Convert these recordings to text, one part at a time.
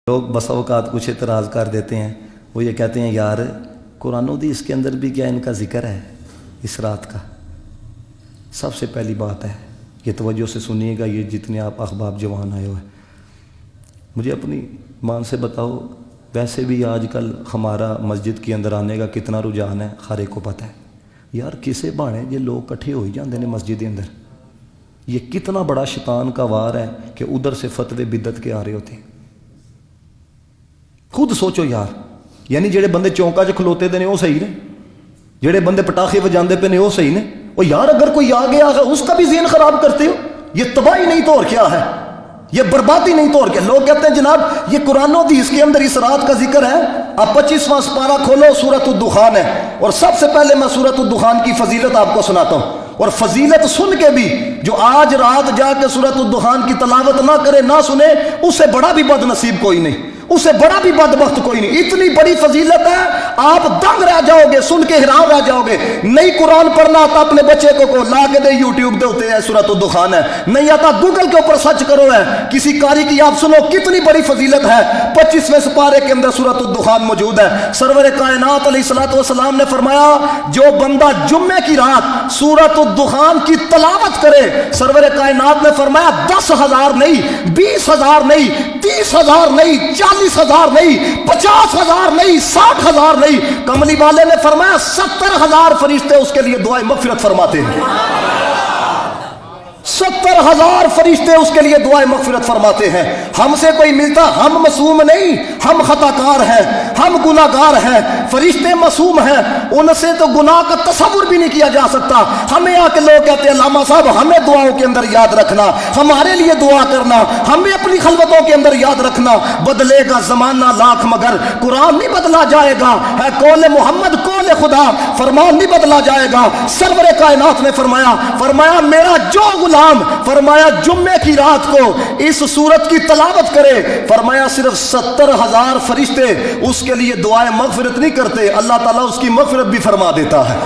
لوگ بسا اوقات کچھ اعتراض کر دیتے ہیں، وہ یہ کہتے ہیں یار قرآن و حدیث کے اندر بھی کیا ان کا ذکر ہے اس رات کا؟ سب سے پہلی بات ہے یہ توجہ سے سنیے گا، یہ جتنے آپ احباب جوان آئے ہوئے، مجھے اپنی مان سے بتاؤ، ویسے بھی آج کل ہمارا مسجد کے اندر آنے کا کتنا رجحان ہے ہر ایک کو پتہ ہے۔ یار کسے بانے یہ لوگ کٹھے ہو ہی جاندے نے مسجد کے اندر، یہ کتنا بڑا شیطان کا وار ہے کہ ادھر سے فتوے بدعت کے آ رہے ہوتے ہیں۔ خود سوچو یار، یعنی جڑے بندے چونکا چ کھلوتے دے نے وہ صحیح نے، جڑے بندے پٹاخے بجاندے پہ نے وہ صحیح نے، اور یار اگر کوئی آ گیا اس کا بھی ذہن خراب کرتے ہو، یہ تباہی نہیں تو اور کیا ہے، یہ بربادی نہیں تو اور کیا۔ لوگ کہتے ہیں جناب یہ قرآن و حدیث کے اندر اس رات کا ذکر ہے، آپ 25واں سپارہ کھولو، سورۃ الدخان ہے، اور سب سے پہلے میں سورۃ الدخان کی فضیلت آپ کو سناتا ہوں، اور فضیلت سن کے بھی جو آج رات جا کے سورۃ الدخان کی تلاوت نہ کرے نہ سنے، اس سے بڑا بھی بد نصیب کوئی نہیں، اس سے بڑا بھی بدبخت کوئی نہیں۔ اتنی بڑی فضیلت ہے، آپ دنگ رہ جاؤ گے، سن کے حیران رہ جاؤ گے۔ نہیں قرآن پڑھنا آتا اپنے بچے کو لا کے دے یوٹیوب دے ہوتے ہیں سورۃ الدخان ہے، نہیں آتا گوگل کے اوپر سرچ کرو ہے، کسی قاری کی آپ سنو، کتنی بڑی فضیلت ہے۔ 25ویں سپارے کے اندر سورۃ الدخان موجود ہے۔ سرور کائنات علیہ الصلوۃ والسلام نے فرمایا جو بندہ جمعے کی رات سورۃ الدخان کی تلاوت کرے، سرور کائنات نے فرمایا 10,000 نہیں، 20,000 نہیں، 30,000 نہیں، 40,000 نہیں، 50,000 نہیں، 60,000 نہیں، کملی والے نے فرمایا 70,000 فرشتے اس کے لیے دعائے مغفرت فرماتے ہیں۔ 70,000 فرشتے اس کے لیے دعائے مغفرت فرماتے ہیں۔ ہم سے کوئی ملتا، ہم معصوم نہیں، ہم خطا کار ہیں، ہم گناہ گار ہیں، فرشتے معصوم ہیں، ان سے تو گناہ کا تصور بھی نہیں کیا جا سکتا۔ ہمیں آ کے لوگ کہتے ہیں علامہ صاحب ہمیں دعاؤں کے اندر یاد رکھنا، ہمارے لیے دعا کرنا، ہمیں اپنی خلوتوں کے اندر یاد رکھنا۔ بدلے گا زمانہ لاکھ مگر قرآن نہیں بدلا جائے گا، ہے قول محمد قول خدا، فرمان نہیں بدلا جائے گا۔ سرور کائنات نے فرمایا میرا جو غلام فرمایا جمعے کی رات کو اس سورت کی تلاوت کرے، فرمایا صرف 70,000 فرشتے اس کے لیے دعائیں مغفرت نہیں کرتے، اللہ تعالیٰ اس کی مغفرت بھی فرما دیتا ہے۔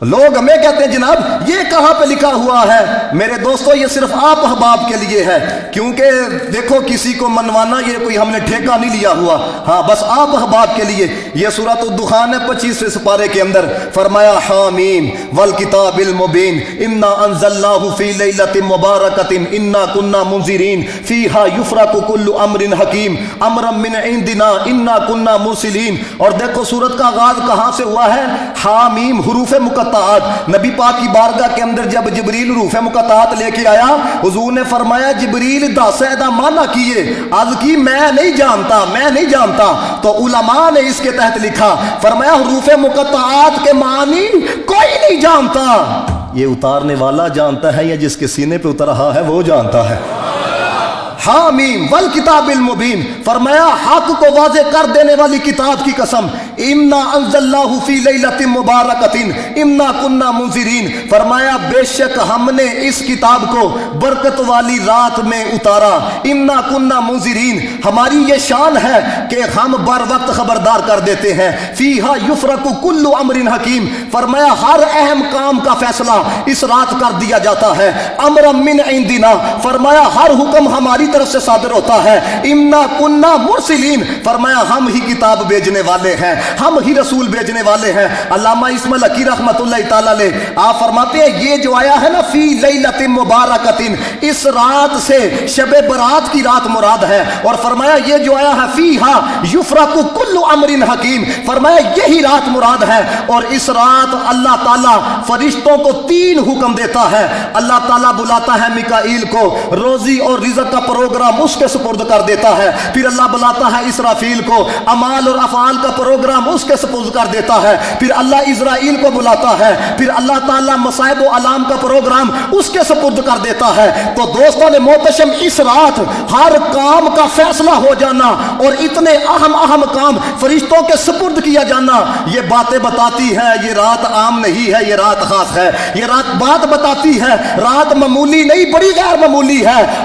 لوگ ہمیں کہتے ہیں جناب یہ کہاں پہ لکھا ہوا ہے؟ میرے دوستو یہ صرف آپ احباب کے لیے ہے، کیونکہ دیکھو کسی کو منوانا یہ کوئی ہم نے ٹھیکہ نہیں لیا ہوا، ہاں بس آپ احباب کے لیے۔ یہ سورۃ الدخان ہے 25ویں سپارے کے اندر، فرمایا حامیم والکتاب المبین انا انزلناہ فی لیلۃ مبارکۃ انا کنا منذرین فیہا یفرق کل امر حکیم امرا من عندنا انا کنا مرسلین۔ اور دیکھو سورت کا آغاز کہاں سے ہوا ہے؟ حامیم، حروف مقطعات۔ نبی پاک کی بارگاہ کے اندر جب جبریل حروف مقطعات لے کے آیا، حضور نے فرمایا جبریل دا معنی کیے، عرض کی میں نہیں جانتا، تو علماء نے اس کے تحت لکھا، فرمایا حروف مقطعات کے معنی کوئی نہیں جانتا، یہ اتارنے والا جانتا ہے یا جس کے سینے پہ اتر رہا ہے وہ جانتا ہے۔ حامیم والکتاب المبین، فرمایا حق کو واضح کر دینے والی کتاب کی قسم، انا انزلناہ فی لیلۃ مبارکۃ انا کنا منذرین، فرمایا بے شک ہم نے اس کتاب کو برکت والی رات میں اتارا، انا کنا منذرین، ہماری یہ شان ہے کہ ہم بر وقت خبردار کر دیتے ہیں، فیہا یفرق کل امر حکیم، فرمایا ہر اہم کام کا فیصلہ اس رات کر دیا جاتا ہے، امرا من عندنا، فرمایا ہر حکم ہماری طرف سے صادر ہوتا ہے، انا کنا مرسلین، فرمایا ہم ہی کتاب بھیجنے والے ہیں، ہم ہی رسول بھیجنے والے ہیں۔ علامہ اسماعیل حقی رحمۃ اللہ تعالی علیہ آپ فرماتے ہیں یہ جو آیا ہے نا فی لیلۃ مبارکۃ، اس رات سے شب برات کی رات مراد ہے، اور فرمایا یہ جو آیا ہے فیہا یفرق کل امر حکیم، فرمایا یہی رات مراد ہے، اور اس رات اللہ تعالیٰ فرشتوں کو 3 حکم دیتا ہے۔ اللہ تعالیٰ بلاتا ہے میکائیل کو، روزی اور رزق کا پروگرام اس کے سپرد کر دیتا ہے، پھر اللہ بلاتا ہے اسرافیل کو، اعمال اور افعال کا پروگرام اس کے سپرد کر دیتا ہے، پھر اللہ اسرائیل کو بلاتا ہے، پھر اللہ تعالیٰ مصائب و علام کا پروگرام اس کے سپرد کر دیتا ہے۔ تو دوستان محتشم اس رات ہر کام کا فیصلہ ہو جانا اور اتنے اہم کام فرشتوں کے سپرد کیا جانا، یہ باتیں بتاتی ہے یہ رات عام نہیں ہے، یہ رات خاص ہے، یہ رات بات بتاتی ہے رات معمولی نہیں بڑی غیر معمولی ہے،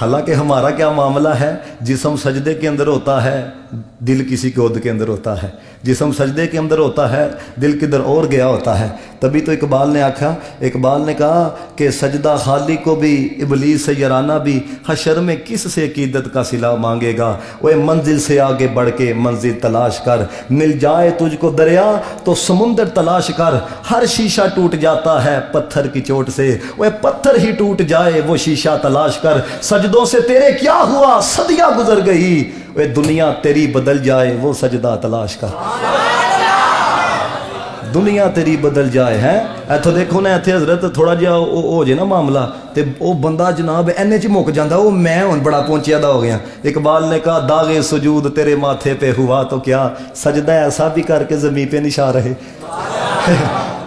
حالانکہ ہمارا کیا معاملہ ہے، جسم سجدے کے اندر ہوتا ہے، دل کسی گود کے اندر ہوتا ہے، جسم سجدے کے اندر ہوتا ہے، دل کدھر اور گیا ہوتا ہے۔ تبھی تو اقبال نے کہا کہ سجدہ خالی کو بھی ابلیس سے یارانہ بھی، حشر میں کس سے عقیدت کا صلہ مانگے گا، وہ منزل سے آگے بڑھ کے منزل تلاش کر، مل جائے تجھ کو دریا تو سمندر تلاش کر، ہر شیشہ ٹوٹ جاتا ہے پتھر کی چوٹ سے، وہ پتھر ہی ٹوٹ جائے وہ شیشہ تلاش کر، سجدوں سے تیرے کیا ہوا صدیاں گزر گئی، وہ دنیا تیری بدل جائے وہ سجدہ تلاش کر، دنیا تیری بدل جائے ہے۔ ایتھو دیکھو نا، ایتھے حضرت تھوڑا جہا ہو جائے نا معاملہ تے وہ بندہ جناب اینے چ مک جاندہ، وہ میں ہن بڑا پہنچیا دا ہو گیا۔ اقبال نے کہا داغ سجود تیرے ماتھے پہ ہوا تو کیا، سجدہ ایسا بھی کر کے زمین پہ نشا رہے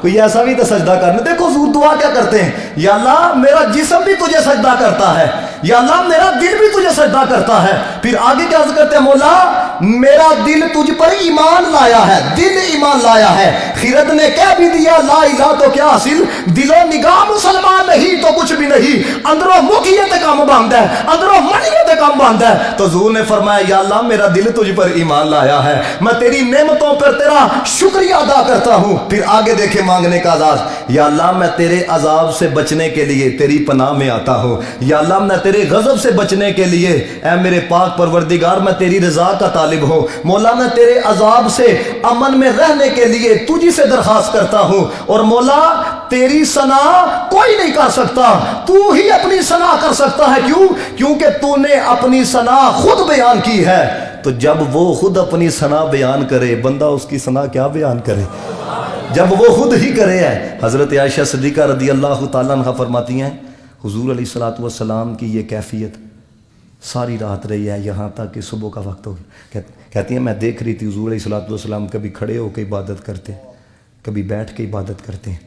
کوئی ایسا بھی تو سجدہ کرنا۔ دیکھو حضور دعا کیا کرتے ہیں، یا اللہ میرا جسم بھی تجھے سجدہ کرتا ہے، یا اللہ میرا دل بھی تجھے سجدہ کرتا ہے۔ پھر آگے کیا عرض کرتے ہیں، مولا میرا دل تجھ پر ایمان لایا ہے، دل ایمان لایا ہے۔ خرد نے کہہ بھی دیا لا الہ تو کیا حاصل، دل و نگاہ مسلمان نہیں تو کچھ بھی نہیں، اندروں مکیت کام باندھ ہے، اندروں منیت کام باندھ ہے۔ تو حضور نے فرمایا یا اللہ میرا دل تجھ پر ایمان لایا ہے، میں تیری نعمتوں پر تیرا شکریہ ادا کرتا ہوں۔ پھر آگے دیکھے مانگنے کا انداز، یا اللہ میں تیرے عذاب سے بچنے کے لیے تیری پناہ میں آتا ہوں، یا اللہ میں تیرے غضب سے بچنے کے لیے اے میرے پاک پروردگار میں تیری رضا کا طالب ہوں، مولا میں تیرے عذاب سے امن میں رہنے کے لیے تجھی سے درخواست کرتا ہوں، اور مولا تیری ثنا کوئی نہیں کر سکتا، تو ہی اپنی ثنا کر سکتا ہے۔ کیوں؟ کیونکہ تو نے اپنی ثنا خود بیان کی ہے۔ تو جب وہ خود اپنی ثنا بیان کرے، بندہ اس کی ثنا کیا بیان کرے جب وہ خود ہی کرے ہے۔ حضرت عائشہ صدیقہ رضی اللہ تعالیٰ عنہ فرماتی ہیں حضور علیہ الصلوۃ والسلام کی یہ کیفیت ساری رات رہی ہے، یہاں تک کہ صبح کا وقت ہو گیا۔ کہتی ہیں میں دیکھ رہی تھی حضور علیہ الصلوۃ والسلام کبھی کھڑے ہو کے عبادت کرتے، کبھی بیٹھ کے عبادت کرتے ہیں۔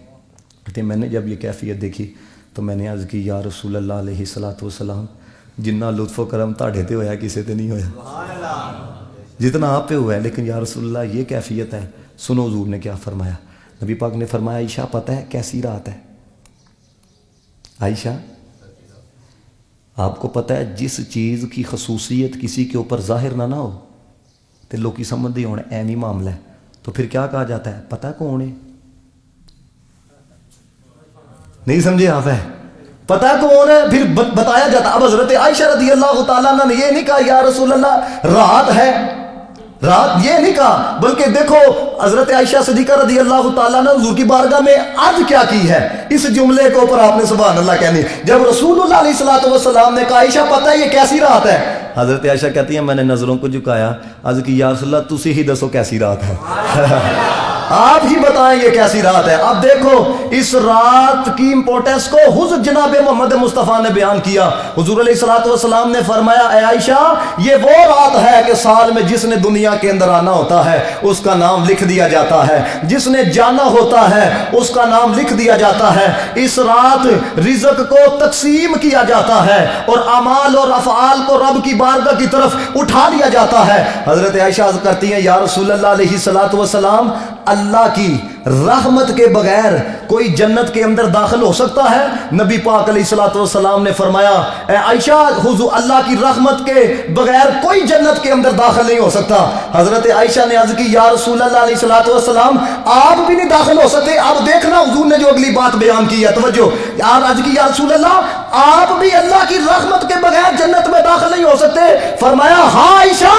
کہتے ہیں میں نے جب یہ کیفیت دیکھی تو میں نے عرض کی یا رسول اللہ علیہ الصلوۃ والسلام جنہ لطف و کرم تاڑے تے ہویا کسے تے نہیں ہویا جتنا آپ پہ ہوا ہے، لیکن یا رسول اللہ یہ کیفیت ہے۔ سنو حضور نے کیا فرمایا، نبی پاک نے فرمایا عائشہ پتہ ہے کیسی رات ہے؟ عائشہ آپ کو پتہ ہے جس چیز کی خصوصیت کسی کے اوپر ظاہر نہ ہو تو لوگ سمجھ دے ہونے ایمی معاملہ ہے، تو پھر کیا کہا جاتا ہے؟ پتہ کون ہے؟ نہیں سمجھے آپ ہے؟ پتہ کون ہے پھر بتایا جاتا۔ اب حضرت عائشہ رضی اللہ تعالیٰ عنہ نے یہ نہیں کہا یا رسول اللہ رات ہے، رات یہ نہیں کہا، بلکہ دیکھو حضرت عائشہ صدیقہ رضی اللہ تعالیٰ نے حضور کی بارگاہ میں عرض کیا کی ہے، اس جملے کے اوپر آپ نے سبحان اللہ کہنی۔ جب رسول اللہ علیہ الصلوۃ والسلام نے کہا عائشہ پتہ ہے یہ کیسی رات ہے، حضرت عائشہ کہتی ہیں میں نے نظروں کو جھکایا، عرض کی یا رسول اللہ تسی ہی دسو کیسی رات ہے آپ ہی بتائیں یہ کیسی رات ہے۔ اب دیکھو اس رات کی امپورٹنس کو حضرت جناب محمد مصطفیٰ نے بیان کیا۔ حضور علیہ الصلوۃ والسلام نے فرمایا اے عائشہ یہ وہ رات ہے کہ سال میں جس نے دنیا کے اندر آنا ہوتا ہے اس کا نام لکھ دیا جاتا ہے، جس نے جانا ہوتا ہے اس کا نام لکھ دیا جاتا ہے۔ اس رات رزق کو تقسیم کیا جاتا ہے اور اعمال اور افعال کو رب کی بارگاہ کی طرف اٹھا لیا جاتا ہے۔ حضرت عائشہ عرض کرتی ہیں یا رسول اللہ علیہ الصلوۃ والسلام اللہ کی رحمت کے بغیر کوئی جنت کے اندر داخل ہو سکتا ہے؟ نبی پاک علیہ الصلوۃ والسلام نے فرمایا اے عائشہ حضور اللہ کی رحمت کے بغیر کوئی جنت کے اندر داخل نہیں ہو سکتا۔ حضرت عائشہ نے عرض کی یا رسول اللہ علیہ الصلوۃ والسلام آپ بھی نہیں داخل ہو سکتے؟ اب دیکھنا حضور نے جو اگلی بات بیان کی ہے، توجہ، عرض کی یا رسول اللہ آپ بھی اللہ کی رحمت کے بغیر جنت میں داخل نہیں ہو سکتے؟ فرمایا ہاں عائشہ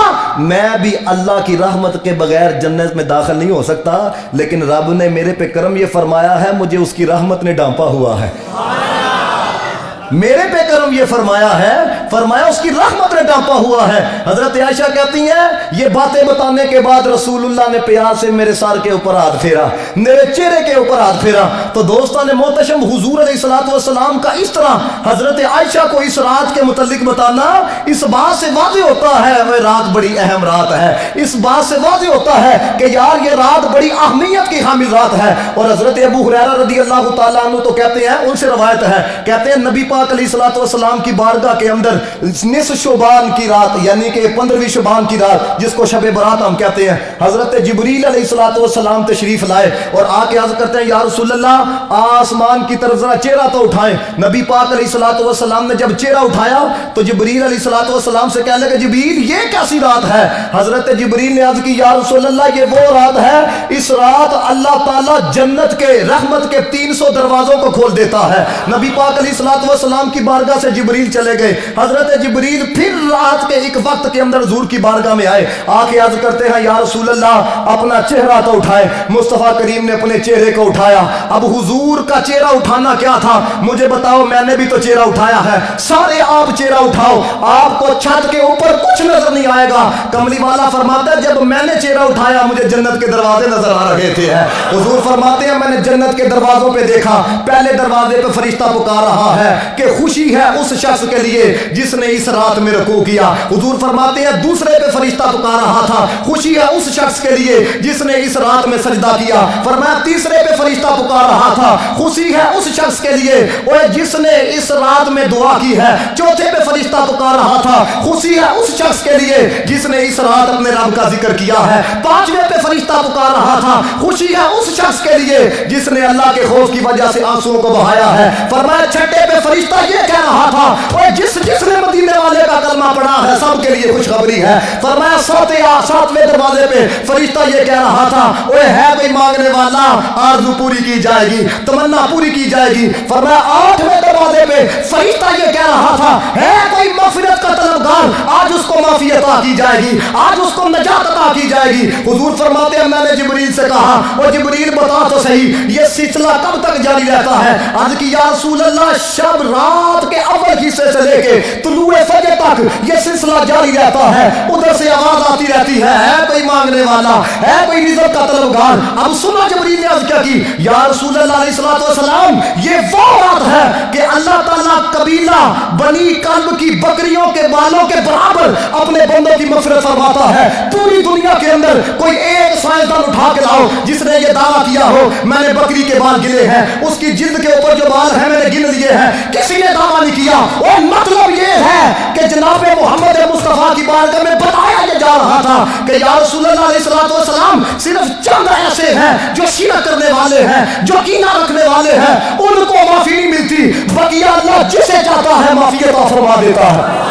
میں بھی اللہ کی رحمت کے بغیر جنت میں داخل نہیں ہو سکتا، لیکن رب نے میرے پہ کرم یہ فرمایا ہے مجھے اس کی رحمت نے ڈانپا ہوا ہے۔ میرے پہ کرم یہ فرمایا ہے، فرمایا اس کی رحمت نے ڈانپا ہوا ہے۔ حضرت عائشہ کہتی ہیں یہ باتیں بتانے کے بعد رسول اللہ نے پیار سے میرے سر کے اوپر ہاتھ پھیرا، میرے چہرے کے اوپر ہاتھ پھیرا۔ تو دوستان محتشم حضور علیہ الصلوۃ والسلام کا اس طرح حضرت عائشہ کو اس رات کے متعلق بتانا اس بات سے واضح ہوتا ہے وہ رات بڑی اہم رات ہے، اس بات سے واضح ہوتا ہے کہ یار یہ رات بڑی اہمیت کی حامل رات ہے۔ اور حضرت ابو ہریرہ رضی اللہ تعالیٰ عنہ تو کہتے ہیں، ان سے روایت ہے، کہتے ہیں نبی پاک علیہ الصلوۃ والسلام کی بارگاہ کے اندر نصف شعبان کی رات یعنی کہ 15ویں شعبان کی رات جس کو شب برات ہم کہتے ہیں، حضرت جبریل علیہ الصلوۃ والسلام تشریف لائے اور آ کے عرض کرتے ہیں یا رسول اللہ آسمان کی طرف ذرا چہرہ تو اٹھائیں۔ نبی پاک علیہ الصلوۃ والسلام نے جب چہرہ اٹھایا تو جبریل علیہ الصلوۃ والسلام سے کہنے لگے جبریل یہ کیسی رات ہے؟ حضرت جبریل نے عرض کی یا رسول اللہ یہ وہ رات ہے، اس رات اللہ تعالیٰ جنت کے رحمت کے 300 دروازوں کو کھول دیتا ہے۔ نبی پاک علیہ الصلوۃ والسلام کی بارگاہ سے جبریل چلے گئے، حضرت جبریل پھر رات کے ایک وقت کے اندر حضور کی بارگاہ میں آئے، آ کے عرض کرتے ہیں یا رسول اللہ اپنا چہرہ تو اٹھائے۔ مصطفیٰ کریم نے اپنے چہرے کو اٹھایا۔ اب حضور کا چہرہ اٹھانا کیا تھا مجھے بتاؤ، میں نے بھی تو چہرہ اٹھایا ہے، سارے آپ چہرہ اٹھاؤ، آپ کو چھت کے اوپر کچھ نظر نہیں آئے گا۔ کملی والا فرماتا ہے جب میں نے چہرہ اٹھایا مجھے جنت کے دروازے نظر آ رہے تھے۔ حضور فرماتے ہیں میں نے جنت کے دروازوں پہ دیکھا، پہلے دروازے پہ فرشتہ پکار رہا ہے کہ خوشی ہے اس شخص کے لیے جس نے اس رات میں رکوع کیا۔ حضور فرماتے ہیں دوسرے پہ فرشتہ پکار رہا تھا، خوشی ہے اس شخص کے لیے جس نے اس رات میں سجدہ کیا۔ فرمایا تیسرے پہ فرشتہ پکار رہا تھا، خوشی ہے اس شخص کے لیے اور جس نے اس رات میں دعا کی ہے۔ چوتھے پہ فرشتہ پکار رہا تھا، خوشی ہے اس شخص کے لیے جس نے اس رات اپنے رب کا ذکر کیا ہے۔ پانچویں پہ فرشتہ پکار رہا تھا، خوشی ہے اس شخص کے لیے جس نے اللہ کے خوف کی وجہ سے آنسوؤں کو بہایا ہے۔ فرمایا چھٹے پہ فرشتہ یہ کہہ رہا تھا اور جس نے مدینے والے کا کلمہ پڑھا ہے سب کے لیے خوشخبری ہے۔ فرمایا ساتویں دروازے پہ فرشتہ یہ کہہ رہا تھا اوے ہے کوئی مانگنے والا آرزو پوری کی جائے گی، تمنا پوری کی جائے گی۔ فرمایا آٹھویں دروازے پہ فرشتہ یہ کہہ رہا تھا ہے کوئی مغفرت کا طلبگار، آج اس کو معافی عطا کی جائے گی، آج اس کو نجات عطا کی جائے گی۔ حضور فرماتے ہیں میں نے جبریل سے کہا اور جبریل بتا تو صحیح یہ سلسلہ کب تک جاری رہتا ہے؟ عرض کی یا رسول اللہ شب رات کے اول حصے سے لے کے طلوع فجر تک یہ سلسلہ جاری رہتا ہے، ادھر سے آواز آتی رہتی ہے کوئی مانگنے والا، ہے کوئی رزق کا طلبگار۔ اب سنا جبریل نے عرض کیا کی یا رسول اللہ علیہ الصلوۃ والسلام یہ وہ رات ہے کہ اللہ تعالیٰ قبیلہ بنی کلب کی بکریوں کے بالوں کے برابر اپنے بندوں کی مغفرت فرماتا ہے۔ پوری دنیا کے اندر کوئی ایک سائنسدان اٹھا کے لاؤ جس نے یہ دعویٰ کیا ہو میں نے بکری کے بال گنے ہیں، اس کی جلد کے اوپر جو بال ہیں میں نے گن لیے ہیں، کسی نے دعویٰ نہیں کیا۔ اور مطلب یہ ہے کہ جناب محمد مصطفیٰ کی بارگاہ میں بتایا یہ جا رہا تھا کہ یا رسول اللہ علیہ الصلوۃ والسلام صرف چند ایسے ہیں جو شرک کرنے والے ہیں، جو کینہ رکھنے والے ہیں، ان کو معافی نہیں ملتی، بقیہ اللہ جسے چاہتا ہے معافی عطا فرما دیتا ہے۔